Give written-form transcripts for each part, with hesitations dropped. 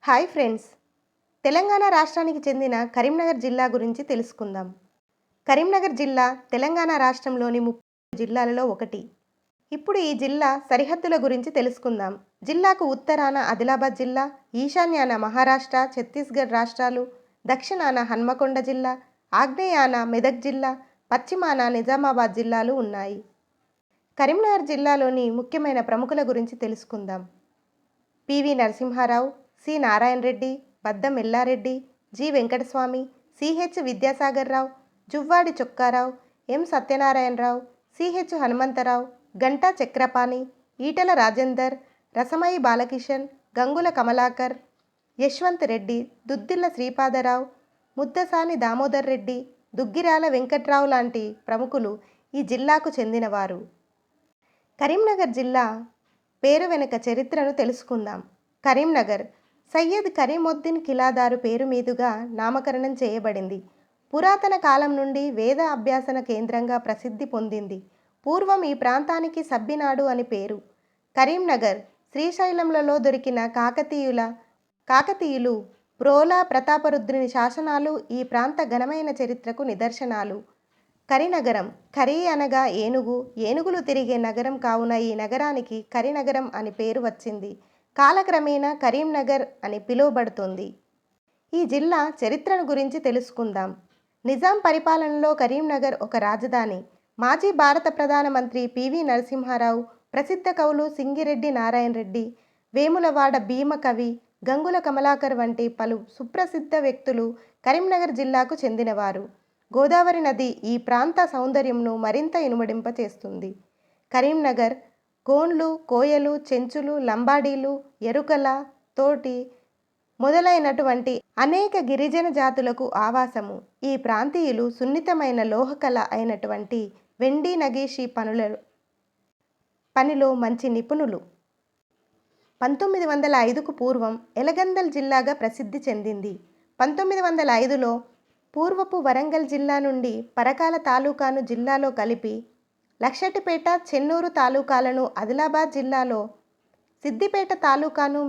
Hi friends. Telangana రాష్ట్రానికి చెందిన కరీంనగర్ జిల్లా గురించి తెలుసుకుందాం. కరీంనగర్ జిల్లా తెలంగాణ రాష్ట్రంలోని 30 జిల్లాలలో ఒకటి. ఇప్పుడు ఈ జిల్లా సరిహద్దుల గురించి తెలుసుకుందాం. జిల్లాకు ఉత్తరాన ఆదిలాబాద్ జిల్లా, ఈశాన్యాన మహారాష్ట్ర, ఛత్తీస్గఢ్ రాష్ట్రాలు, దక్షిణాన హన్మకొండ జిల్లా, ఆగ్నేయాన మెదక్ జిల్లా, పశ్చిమాన నిజామాబాద్ జిల్లాలు ఉన్నాయి. కరీంనగర్ జిల్లాలోని ముఖ్యమైన ప్రముఖుల గురించి తెలుసుకుందాం. పివి నరసింహారావు, సి నారాయణ రెడ్డి, బద్దం ఎల్లారెడ్డి, జి వెంకటస్వామి, సిహెచ్ విద్యాసాగర్రావు, జువ్వాడి చొక్కారావు, ఎం సత్యనారాయణరావు, సిహెచ్ హనుమంతరావు, గంటా చక్రపాణి, ఈటెల రాజేందర్, రసమయి బాలకిషన్, గంగుల కమలాకర్, యశ్వంత్ రెడ్డి, దుద్దిల్ల శ్రీపాదరావు, ముద్దసాని దామోదర్ రెడ్డి, దుగ్గిరాల వెంకట్రావు లాంటి ప్రముఖులు ఈ జిల్లాకు చెందినవారు. కరీంనగర్ జిల్లా పేరు వెనుక చరిత్రను తెలుసుకుందాం. కరీంనగర్ సయ్యద్ కరీముద్దీన్ కిలాదారు పేరు మీదుగా నామకరణం చేయబడింది. పురాతన కాలం నుండి వేద అభ్యాసన కేంద్రంగా ప్రసిద్ధి పొందింది. పూర్వం ఈ ప్రాంతానికి సబ్బినాడు అని పేరు. కరీంనగర్ శ్రీశైలంలలో దొరికిన కాకతీయులు ప్రోల ప్రతాపరుద్రుని శాసనాలు ఈ ప్రాంత ఘనమైన చరిత్రకు నిదర్శనాలు. కరీనగరం కరీ అనగా ఏనుగు, ఏనుగులు తిరిగే నగరం కావున ఈ నగరానికి కరీనగరం అని పేరు వచ్చింది. కాలక్రమేణా కరీంనగర్ అని పిలువబడుతుంది. ఈ జిల్లా చరిత్రను గురించి తెలుసుకుందాం. నిజాం పరిపాలనలో కరీంనగర్ ఒక రాజధాని. మాజీ భారత ప్రధానమంత్రి పివి నరసింహారావు, ప్రసిద్ధ కవులు సింగిరెడ్డి నారాయణ రెడ్డి, వేములవాడ భీమ కవి, గంగుల కమలాకర్ వంటి పలు సుప్రసిద్ధ వ్యక్తులు కరీంనగర్ జిల్లాకు చెందినవారు. గోదావరి నది ఈ ప్రాంత సౌందర్యంను మరింత ఇనుమడింపచేస్తుంది. కరీంనగర్ గోండ్లు, కోయలు, చెంచులు, లంబాడీలు, ఎరుకల, తోటి మొదలైనటువంటి అనేక గిరిజన జాతులకు ఆవాసము. ఈ ప్రాంతీయులు సున్నితమైన లోహకళ అయినటువంటి వెండి నగీషి పనిలో మంచి నిపుణులు. 1905కు పూర్వం ఎలగందల్ జిల్లాగా ప్రసిద్ధి చెందింది. 1905లో పూర్వపు వరంగల్ జిల్లా నుండి పరకాల తాలూకాను జిల్లాలో కలిపి, లక్షటిపేట, చెన్నూరు తాలూకాలను ఆదిలాబాద్ జిల్లాలో, సిద్దిపేట తాలూకాను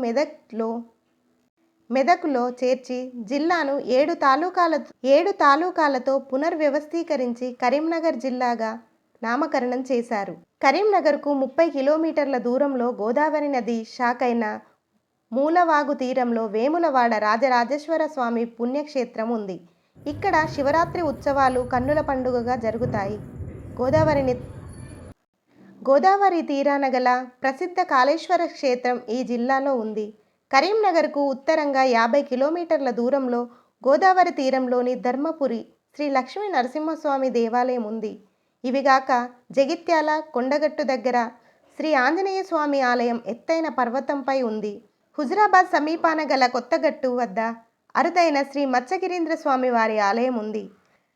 మెదక్లో చేర్చి జిల్లాను 7 తాలూకాలతో పునర్వ్యవస్థీకరించి కరీంనగర్ జిల్లాగా నామకరణం చేశారు. కరీంనగర్కు 30 కిలోమీటర్ల దూరంలో గోదావరి నది శాఖైన మూలవాగు తీరంలో వేములవాడ రాజరాజేశ్వర స్వామి పుణ్యక్షేత్రం ఉంది. ఇక్కడ శివరాత్రి ఉత్సవాలు కన్నుల పండుగగా జరుగుతాయి. గోదావరి తీరాన గల ప్రసిద్ధ కాళేశ్వర క్షేత్రం ఈ జిల్లాలో ఉంది. కరీంనగర్కు ఉత్తరంగా 50 కిలోమీటర్ల దూరంలో గోదావరి తీరంలోని ధర్మపురి శ్రీ లక్ష్మీ నరసింహస్వామి దేవాలయం ఉంది. ఇవిగాక జగిత్యాల కొండగట్టు దగ్గర శ్రీ ఆంజనేయ స్వామి ఆలయం ఎత్తైన పర్వతంపై ఉంది. హుజురాబాద్ సమీపాన గల కొత్తగట్టు వద్ద అరుదైన శ్రీ మత్స్యగిరీంద్ర స్వామి వారి ఆలయం ఉంది.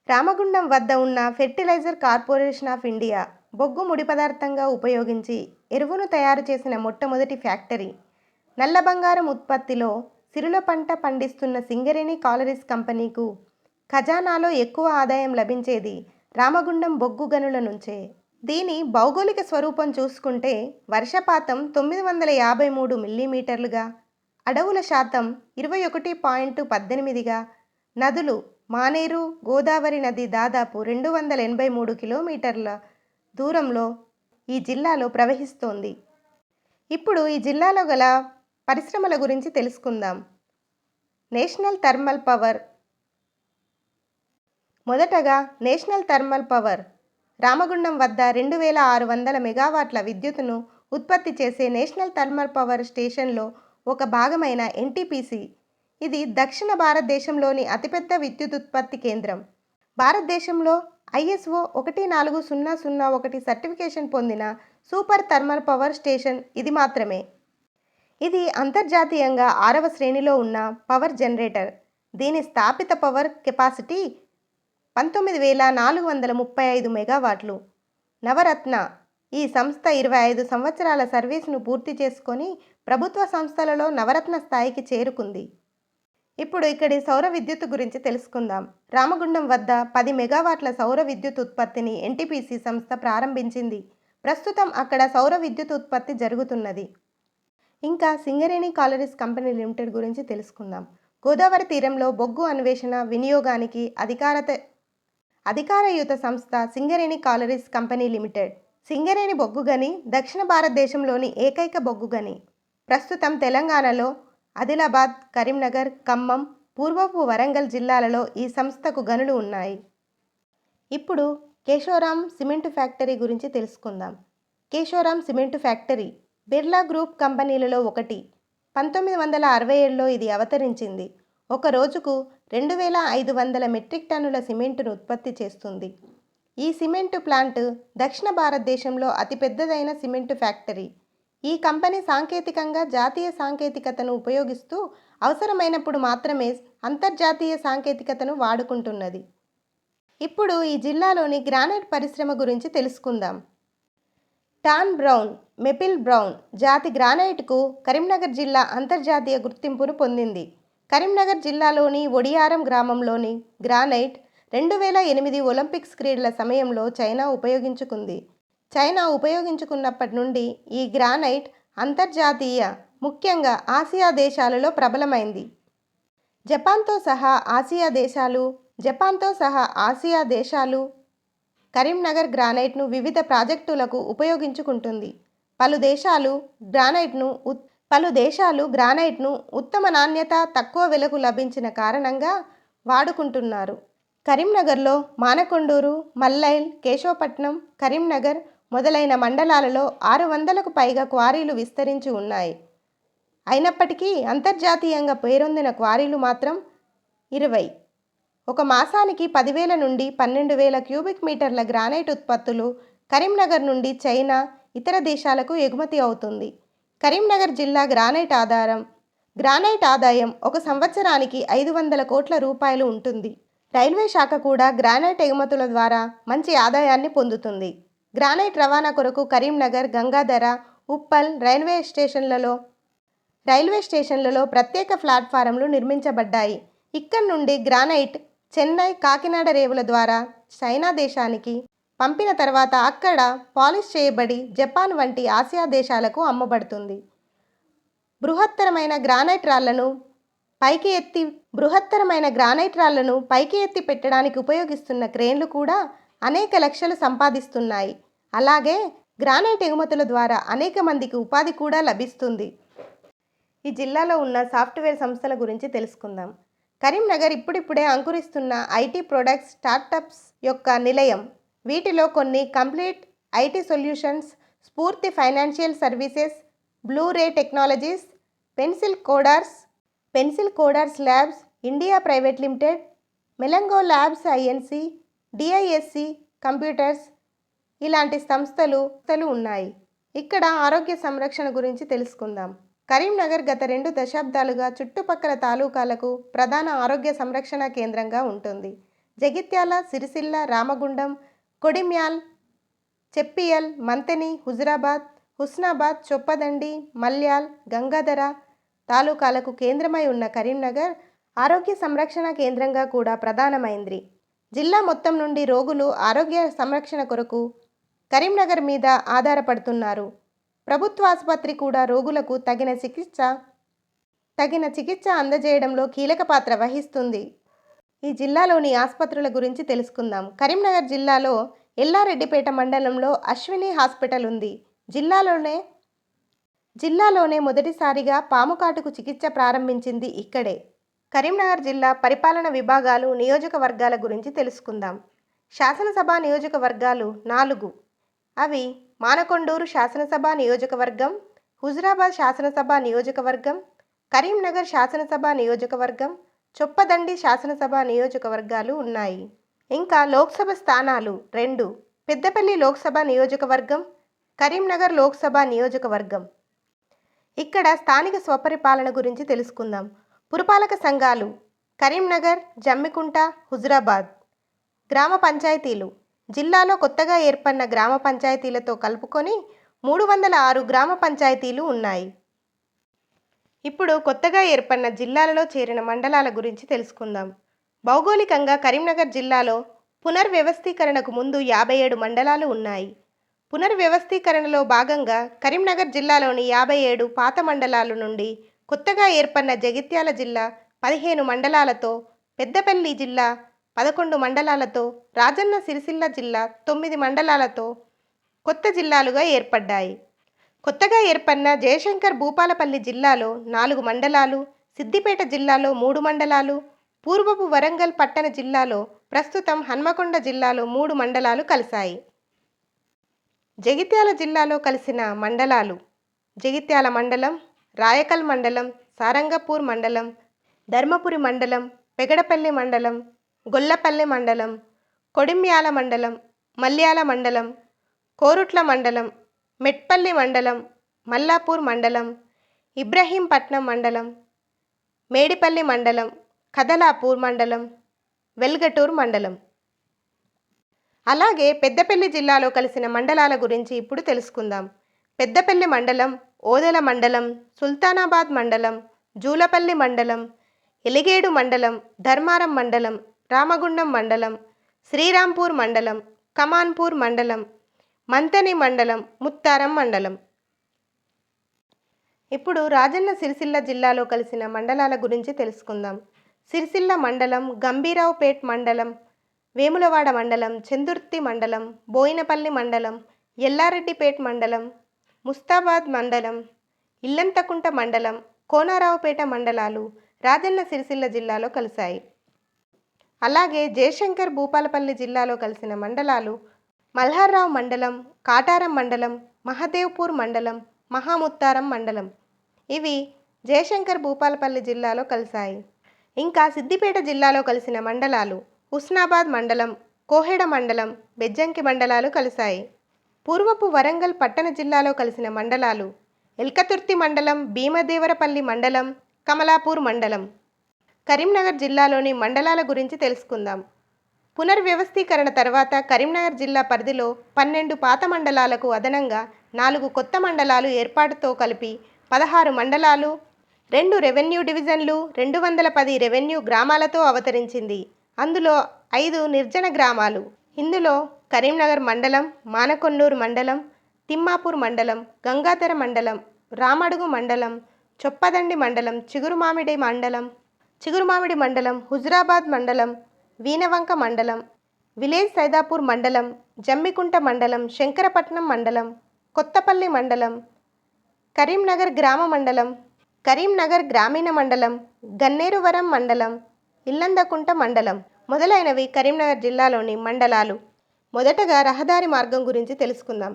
రామగుండం వద్ద ఉన్న ఫెర్టిలైజర్ కార్పొరేషన్ ఆఫ్ ఇండియా బొగ్గు ముడి పదార్థంగా ఉపయోగించి ఎరువును తయారు చేసిన మొట్టమొదటి ఫ్యాక్టరీ. నల్ల బంగారం ఉత్పత్తిలో సిరుల పంట పండిస్తున్న సింగరేణి కాలరీస్ కంపెనీకు ఖజానాలో ఎక్కువ ఆదాయం లభించేది రామగుండం బొగ్గు గనుల నుంచే. దీని భౌగోళిక స్వరూపం చూసుకుంటే వర్షపాతం 953 మిల్లీమీటర్లుగా, అడవుల శాతం 21.18గా, నదులు మానేరు, గోదావరి నది దాదాపు 283 కిలోమీటర్ల దూరంలో ఈ జిల్లాలో ప్రవహిస్తోంది. ఇప్పుడు ఈ జిల్లాలో గల పరిశ్రమల గురించి తెలుసుకుందాం. National thermal power. మొదటగా నేషనల్ థర్మల్ పవర్ రామగుండం వద్ద 2600 మెగావాట్ల విద్యుత్తును ఉత్పత్తి చేసే నేషనల్ థర్మల్ పవర్ స్టేషన్లో ఒక భాగమైన ఎన్టీపీసీ. ఇది దక్షిణ భారతదేశంలోని అతిపెద్ద విద్యుత్ ఉత్పత్తి కేంద్రం. భారతదేశంలో ISO 14001 సర్టిఫికేషన్ పొందిన సూపర్ థర్మల్ పవర్ స్టేషన్ ఇది మాత్రమే. ఇది అంతర్జాతీయంగా 6వ శ్రేణిలో ఉన్న పవర్ జనరేటర్. దీని స్థాపిత పవర్ కెపాసిటీ 19,435 మెగావాట్లు. నవరత్న. ఈ సంస్థ 25 సంవత్సరాల సర్వీసును పూర్తి చేసుకొని ప్రభుత్వ సంస్థలలో నవరత్న స్థాయికి చేరుకుంది. ఇప్పుడు ఇక్కడి సౌర విద్యుత్ గురించి తెలుసుకుందాం. రామగుండం వద్ద 10 మెగావాట్ల సౌర విద్యుత్ ఉత్పత్తిని ఎన్టీపీసీ సంస్థ ప్రారంభించింది. ప్రస్తుతం అక్కడ సౌర విద్యుత్ ఉత్పత్తి జరుగుతున్నది. ఇంకా సింగరేణి కాలరీస్ కంపెనీ లిమిటెడ్ గురించి తెలుసుకుందాం. గోదావరి తీరంలో బొగ్గు అన్వేషణ వినియోగానికి అధికారయుత సంస్థ Singareni collieries company limited. Singareni బొగ్గు గని దక్షిణ భారతదేశంలోని ఏకైక బొగ్గు గని. ప్రస్తుతం తెలంగాణలో ఆదిలాబాద్, కరీంనగర్, ఖమ్మం, పూర్వపు వరంగల్ జిల్లాలలో ఈ సంస్థకు గనులు ఉన్నాయి. ఇప్పుడు కేశవరాం సిమెంటు ఫ్యాక్టరీ గురించి తెలుసుకుందాం. Keshavram cement factory Birla group కంపెనీలలో ఒకటి. 1967లో ఇది అవతరించింది. ఒక రోజుకు 2500 మెట్రిక్ టన్నుల సిమెంటును ఉత్పత్తి చేస్తుంది. ఈ సిమెంటు ప్లాంట్ దక్షిణ భారతదేశంలో అతిపెద్దదైన సిమెంటు ఫ్యాక్టరీ. ఈ కంపెనీ సాంకేతికంగా జాతీయ సాంకేతికతను ఉపయోగిస్తూ అవసరమైనప్పుడు మాత్రమే అంతర్జాతీయ సాంకేతికతను వాడుకుంటున్నది. ఇప్పుడు ఈ జిల్లాలోని గ్రానైట్ పరిశ్రమ గురించి తెలుసుకుందాం. టాన్ బ్రౌన్, మెపిల్ బ్రౌన్ జాతి గ్రానైట్కు కరీంనగర్ జిల్లా అంతర్జాతీయ గుర్తింపును పొందింది. కరీంనగర్ జిల్లాలోని ఒడియారం గ్రామంలోని గ్రానైట్ 2008 ఒలింపిక్స్ క్రీడల సమయంలో చైనా ఉపయోగించుకుంది. చైనా ఉపయోగించుకున్నప్పటి నుండి ఈ గ్రానైట్ అంతర్జాతీయ, ముఖ్యంగా ఆసియా దేశాలలో ప్రబలమైంది. జపాన్తో సహా ఆసియా దేశాలు కరీంనగర్ గ్రానైట్ను వివిధ ప్రాజెక్టులకు ఉపయోగించుకుంటుంది. పలు దేశాలు గ్రానైట్ను ఉత్తమ నాణ్యత, తక్కువ వెలకు లభించిన కారణంగా వాడుకుంటున్నారు. కరీంనగర్లో మానకొండూరు, మల్లైల్, కేశవపట్నం, కరీంనగర్ మొదలైన మండలాలలో 600కు పైగా క్వారీలు విస్తరించి ఉన్నాయి. అయినప్పటికీ అంతర్జాతీయంగా పేరొందిన క్వారీలు మాత్రం 20. ఒక మాసానికి 10,000 నుండి 12,000 క్యూబిక్ మీటర్ల గ్రానైట్ ఉత్పత్తులు కరీంనగర్ నుండి చైనా, ఇతర దేశాలకు ఎగుమతి అవుతుంది. కరీంనగర్ జిల్లా గ్రానైట్ ఆదాయం ఒక సంవత్సరానికి 500 కోట్ల రూపాయలు ఉంటుంది. రైల్వే శాఖ కూడా గ్రానైట్ ఎగుమతుల ద్వారా మంచి ఆదాయాన్ని పొందుతుంది. గ్రానైట్ రవాణా కొరకు కరీంనగర్, గంగాధర, ఉప్పల్ రైల్వే స్టేషన్లలో ప్రత్యేక ప్లాట్ఫారంలు నిర్మించబడ్డాయి. ఇక్కడి నుండి గ్రానైట్ చెన్నై, కాకినాడ రేవుల ద్వారా చైనా దేశానికి పంపిన తర్వాత అక్కడ పాలిష్ చేయబడి జపాన్ వంటి ఆసియా దేశాలకు అమ్మబడుతుంది. బృహత్తరమైన గ్రానైట్ రాళ్లను పైకి ఎత్తి పెట్టడానికి ఉపయోగిస్తున్న క్రేన్లు కూడా అనేక లక్షలు సంపాదిస్తున్నాయి. అలాగే గ్రానైట్ ఎగుమతుల ద్వారా అనేక మందికి ఉపాధి కూడా లభిస్తుంది. ఈ జిల్లాలో ఉన్న సాఫ్ట్వేర్ సంస్థల గురించి తెలుసుకుందాం. కరీంనగర్ ఇప్పుడిప్పుడే అంకురిస్తున్న ఐటీ ప్రొడక్ట్స్, స్టార్టప్స్ యొక్క నిలయం. వీటిలో కొన్ని complete IT solutions, Spoorthi financial services, blue ray technologies, pencil coders labs India private limited, Melango labs INC, DISC computers ఇలాంటి సంస్థలు ఉన్నాయి. ఇక్కడ ఆరోగ్య సంరక్షణ గురించి తెలుసుకుందాం. కరీంనగర్ గత 2 దశాబ్దాలుగా చుట్టుపక్కల తాలూకాలకు ప్రధాన ఆరోగ్య సంరక్షణ కేంద్రంగా ఉంటుంది. జగిత్యాల, సిరిసిల్ల, రామగుండం, కొడిమ్యాల్, చెప్పియల్, మంతెని, హుస్నాబాద్, చొప్పదండి, మల్యాల్, గంగాధర తాలూకాలకు కేంద్రమై ఉన్న కరీంనగర్ ఆరోగ్య సంరక్షణ కేంద్రంగా కూడా ప్రధానమైంది. జిల్లా మొత్తం నుండి రోగులు ఆరోగ్య సంరక్షణ కొరకు కరీంనగర్ మీద ఆధారపడుతున్నారు. ప్రభుత్వ ఆసుపత్రి కూడా రోగులకు తగిన చికిత్స అందజేయడంలో కీలక పాత్ర వహిస్తుంది. ఈ జిల్లాలోని ఆసుపత్రుల గురించి తెలుసుకుందాం. కరీంనగర్ జిల్లాలో ఎల్లారెడ్డిపేట మండలంలో అశ్విని హాస్పిటల్ ఉంది. జిల్లాలోనే మొదటిసారిగా పాముకాటుకు చికిత్స ప్రారంభించింది ఇక్కడే. కరీంనగర్ జిల్లా పరిపాలన విభాగాలు, నియోజకవర్గాల గురించి తెలుసుకుందాం. శాసనసభ నియోజకవర్గాలు 4. అవి మానకొండూరు శాసనసభ నియోజకవర్గం, హుజురాబాద్ శాసనసభ నియోజకవర్గం, కరీంనగర్ శాసనసభ నియోజకవర్గం, చొప్పదండి శాసనసభ నియోజకవర్గాలు ఉన్నాయి. ఇంకా లోక్సభ స్థానాలు 2. పెద్దపల్లి లోక్సభ నియోజకవర్గం, కరీంనగర్ లోక్సభ నియోజకవర్గం. ఇక్కడ స్థానిక స్వపరిపాలన గురించి తెలుసుకుందాం. పురపాలక సంఘాలు కరీంనగర్, జమ్మికుంట, హుజురాబాద్. గ్రామ పంచాయతీలు జిల్లాలో కొత్తగా ఏర్పడిన గ్రామ పంచాయతీలతో కలుపుకొని 306 గ్రామ పంచాయతీలు ఉన్నాయి. ఇప్పుడు కొత్తగా ఏర్పడిన జిల్లాలలో చేరిన మండలాల గురించి తెలుసుకుందాం. భౌగోళికంగా కరీంనగర్ జిల్లాలో పునర్వ్యవస్థీకరణకు ముందు 57 మండలాలు ఉన్నాయి. పునర్వ్యవస్థీకరణలో భాగంగా కరీంనగర్ జిల్లాలోని 57 పాత మండలాల నుండి కొత్తగా ఏర్పడిన జగిత్యాల జిల్లా 15 మండలాలతో, పెద్దపల్లి జిల్లా 11 మండలాలతో, రాజన్న సిరిసిల్ల జిల్లా 9 మండలాలతో కొత్త జిల్లాలుగా ఏర్పడ్డాయి. కొత్తగా ఏర్పడిన జయశంకర్ భూపాలపల్లి జిల్లాలో 4 మండలాలు, సిద్దిపేట జిల్లాలో 3 మండలాలు, పూర్వపు వరంగల్ పట్టణ జిల్లాలో, ప్రస్తుతం హన్మకొండ జిల్లాలో 3 మండలాలు కలిశాయి. జగిత్యాల జిల్లాలో కలిసిన మండలాలు: జగిత్యాల మండలం, రాయకల్ మండలం, సారంగపూర్ మండలం, ధర్మపురి మండలం, పెగడపల్లి మండలం, గొల్లపల్లి మండలం, కొడిమ్యాల మండలం, మల్యాల మండలం, కోరుట్ల మండలం, మెట్పల్లి మండలం, మల్లాపూర్ మండలం, ఇబ్రహీంపట్నం మండలం, మేడిపల్లి మండలం, కదలాపూర్ మండలం, వెల్గటూర్ మండలం. అలాగే పెద్దపల్లి జిల్లాలో కలిసిన మండలాల గురించి ఇప్పుడు తెలుసుకుందాం. పెద్దపల్లి మండలం, ఓదెల మండలం, సుల్తానాబాద్ మండలం, జూలపల్లి మండలం, ఎలిగేడు మండలం, ధర్మారం మండలం, రామగుండం మండలం, శ్రీరాంపూర్ మండలం, కమాన్పూర్ మండలం, మంతని మండలం, ముత్తారం మండలం. ఇప్పుడు రాజన్న సిరిసిల్ల జిల్లాలో కలిసిన మండలాల గురించి తెలుసుకుందాం. సిరిసిల్ల మండలం, గంభీరావుపేట్ మండలం, వేములవాడ మండలం, చందుర్తి మండలం, బోయినపల్లి మండలం, ఎల్లారెడ్డిపేట్ మండలం, ముస్తాబాద్ మండలం, ఇల్లంతకుంట మండలం, కోనారావుపేట మండలాలు రాజన్న సిరిసిల్ల జిల్లాలో కలిశాయి. అలాగే జయశంకర్ భూపాలపల్లి జిల్లాలో కలిసిన మండలాలు మల్హార్రావు మండలం, కాటారం మండలం, మహదేవ్పూర్ మండలం, మహాముత్తారం మండలం. ఇవి జయశంకర్ భూపాలపల్లి జిల్లాలో కలిశాయి. ఇంకా సిద్దిపేట జిల్లాలో కలిసిన మండలాలు హుస్నాబాద్ మండలం, కోహెడ మండలం, బెజ్జంకి మండలాలు కలిశాయి. పూర్వపు వరంగల్ పట్టణ జిల్లాలో కలిసిన మండలాలు ఎల్కతుర్తి మండలం, భీమదేవరపల్లి మండలం, కమలాపూర్ మండలం. కరీంనగర్ జిల్లాలోని మండలాల గురించి తెలుసుకుందాం. పునర్వ్యవస్థీకరణ తర్వాత కరీంనగర్ జిల్లా పరిధిలో 12 పాత మండలాలకు అదనంగా 4 కొత్త మండలాలు ఏర్పాటుతో కలిపి 16 మండలాలు, 2 రెవెన్యూ డివిజన్లు, 210 రెవెన్యూ గ్రామాలతో అవతరించింది. అందులో 5 నిర్జన గ్రామాలు. ఇందులో కరీంనగర్ మండలం, మానకొన్నూరు మండలం, తిమ్మాపూర్ మండలం, గంగాధర మండలం, రామడుగు మండలం, చొప్పదండి మండలం, చిగురుమామిడి మండలం, హుజురాబాద్ మండలం, వీనవంక మండలం, విలేజ్ సైదాపూర్ మండలం, జమ్మికుంట మండలం, శంకరపట్నం మండలం, కొత్తపల్లి మండలం, కరీంనగర్ గ్రామ మండలం, కరీంనగర్ గ్రామీణ మండలం, గన్నేరువరం మండలం, ఇల్లందకుంట మండలం మొదలైనవి కరీంనగర్ జిల్లాలోని మండలాలు. మొదటగా రహదారి మార్గం గురించి తెలుసుకుందాం.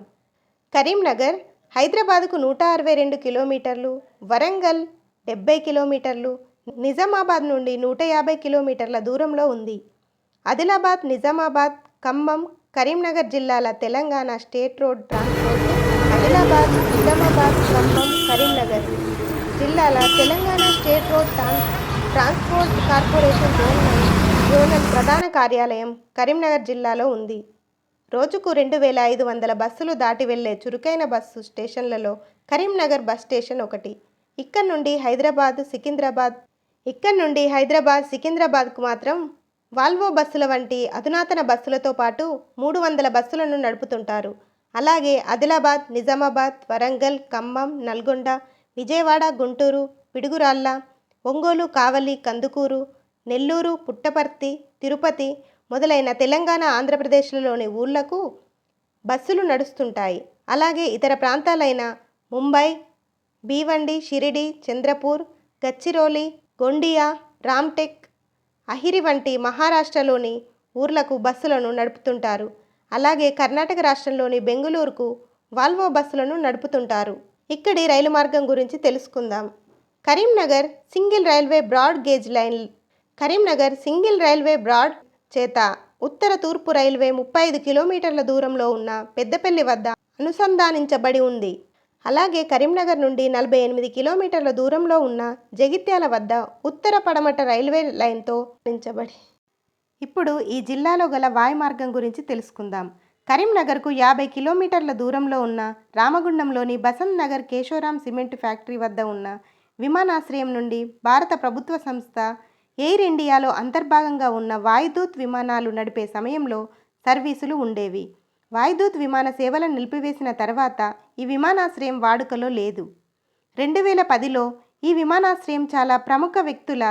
కరీంనగర్ హైదరాబాద్కు 162 కిలోమీటర్లు, వరంగల్ 70 కిలోమీటర్లు, నిజామాబాద్ నుండి 150 కిలోమీటర్ల దూరంలో ఉంది. ఆదిలాబాద్, నిజామాబాద్, ఖమ్మం, కరీంనగర్ జిల్లాల Telangana state road transport, Adilabad, Nizamabad, Khammam, Karimnagar జిల్లాల Telangana state road transport corporation zonal ప్రధాన కార్యాలయం కరీంనగర్ జిల్లాలో ఉంది. రోజుకు 2500 బస్సులు దాటి వెళ్లే చురుకైన బస్సు స్టేషన్లలో కరీంనగర్ బస్ స్టేషన్ ఒకటి. ఇక్కడ నుండి హైదరాబాద్, సికింద్రాబాద్కు మాత్రం వాల్వో బస్సుల వంటి అధునాతన బస్సులతో పాటు 300 బస్సులను నడుపుతుంటారు. అలాగే ఆదిలాబాద్, నిజామాబాద్, వరంగల్, ఖమ్మం, నల్గొండ, విజయవాడ, గుంటూరు, పిడుగురాళ్ల, ఒంగోలు, కావలి, కందుకూరు, నెల్లూరు, పుట్టపర్తి, తిరుపతి మొదలైన తెలంగాణ, ఆంధ్రప్రదేశ్లలోని ఊళ్లకు బస్సులు నడుస్తుంటాయి. అలాగే ఇతర ప్రాంతాలైన ముంబై, భీవండి, షిరిడి, చంద్రపూర్, గచ్చిరోలి, గొండియా, రామ్టెక్, అహిరి వంటి మహారాష్ట్రలోని ఊర్లకు బస్సులను నడుపుతుంటారు. అలాగే కర్ణాటక రాష్ట్రంలోని బెంగుళూరుకు వాల్వో బస్సులను నడుపుతుంటారు. ఇక్కడి రైలు మార్గం గురించి తెలుసుకుందాం. కరీంనగర్ సింగిల్ రైల్వే బ్రాడ్ చేత ఉత్తర తూర్పు రైల్వే 35 కిలోమీటర్ల దూరంలో ఉన్న పెద్దపల్లి వద్ద అనుసంధానించబడి ఉంది. అలాగే కరీంనగర్ నుండి 48 కిలోమీటర్ల దూరంలో ఉన్న జగిత్యాల వద్ద ఉత్తర పడమట రైల్వే లైన్తో అనుసంధానించబడి. ఇప్పుడు ఈ జిల్లాలో గల వాయు మార్గం గురించి తెలుసుకుందాం. కరీంనగర్కు 50 కిలోమీటర్ల దూరంలో ఉన్న రామగుండంలోని బసంత్ నగర్ కేశవరాం సిమెంట్ ఫ్యాక్టరీ వద్ద ఉన్న విమానాశ్రయం నుండి భారత ప్రభుత్వ సంస్థ ఎయిర్ ఇండియాలో అంతర్భాగంగా ఉన్న వాయుదూత్ విమానాలు నడిపే సమయంలో సర్వీసులు ఉండేవి. వాయుదూత్ విమాన సేవలను నిలిపివేసిన తర్వాత ఈ విమానాశ్రయం వాడుకలో లేదు. 2010లో ఈ విమానాశ్రయం చాలా ప్రముఖ వ్యక్తుల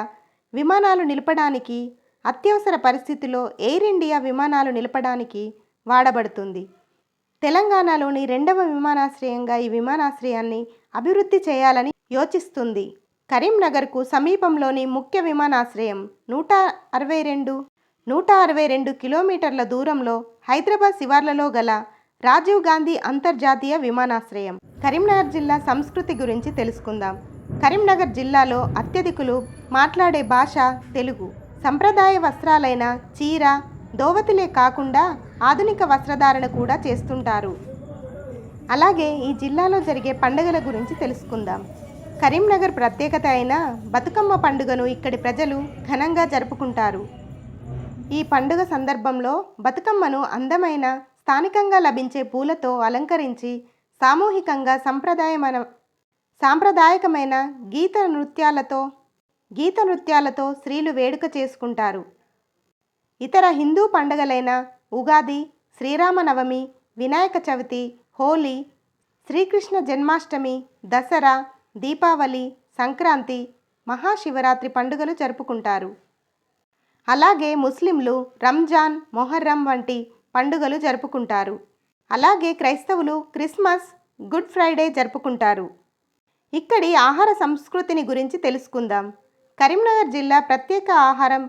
విమానాలు నిలపడానికి, అత్యవసర పరిస్థితిలో ఎయిర్ ఇండియా విమానాలు నిలపడానికి వాడబడుతుంది. తెలంగాణలోని 2వ విమానాశ్రయంగా ఈ విమానాశ్రయాన్ని అభివృద్ధి చేయాలని యోచిస్తుంది. కరీంనగర్కు సమీపంలోని ముఖ్య విమానాశ్రయం 162 కిలోమీటర్ల దూరంలో హైదరాబాద్ శివార్లలో గల రాజీవ్ గాంధీ అంతర్జాతీయ విమానాశ్రయం. కరీంనగర్ జిల్లా సంస్కృతి గురించి తెలుసుకుందాం. కరీంనగర్ జిల్లాలో అత్యధికులు మాట్లాడే భాష తెలుగు. సంప్రదాయ వస్త్రాలైన చీర, దోవతిలే కాకుండా ఆధునిక వస్త్రధారణ కూడా చేస్తుంటారు. అలాగే ఈ జిల్లాలో జరిగే పండుగల గురించి తెలుసుకుందాం. కరీంనగర్ ప్రత్యేకత అయిన బతుకమ్మ పండుగను ఇక్కడి ప్రజలు ఘనంగా జరుపుకుంటారు. ఈ పండుగ సందర్భంలో బతుకమ్మను అందమైన స్థానికంగా లభించే పూలతో అలంకరించి సామూహికంగా సాంప్రదాయకమైన గీత నృత్యాలతో స్త్రీలు వేడుక చేసుకుంటారు. ఇతర హిందూ పండుగలైన ఉగాది, శ్రీరామనవమి, వినాయక చవితి, హోలీ, శ్రీకృష్ణ జన్మాష్టమి, దసరా, దీపావళి, సంక్రాంతి, మహాశివరాత్రి పండుగలు జరుపుకుంటారు. అలాగే ముస్లింలు రంజాన్, మొహర్రం వంటి పండుగలు జరుపుకుంటారు. అలాగే క్రైస్తవులు క్రిస్మస్, గుడ్ ఫ్రైడే జరుపుకుంటారు. ఇక్కడి ఆహార సంస్కృతిని గురించి తెలుసుకుందాం. కరీంనగర్ జిల్లా ప్రత్యేక ఆహారం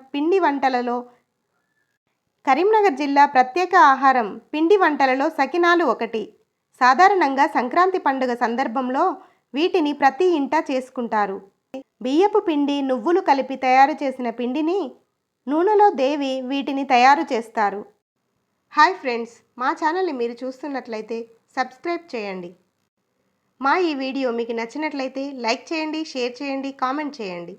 పిండి వంటలలో సకినాలు ఒకటి. సాధారణంగా సంక్రాంతి పండుగ సందర్భంలో వీటిని ప్రతి ఇంటా చేసుకుంటారు. బియ్యపు పిండి, నువ్వులు కలిపి తయారు చేసిన పిండిని నూనెలో దేవి వీటిని తయారు చేస్తారు. హాయ్ ఫ్రెండ్స్, మా ఛానల్ని మీరు చూస్తున్నట్లయితే సబ్స్క్రైబ్ చేయండి. మా ఈ వీడియో మీకు నచ్చినట్లయితే లైక్ చేయండి, షేర్ చేయండి, కామెంట్ చేయండి.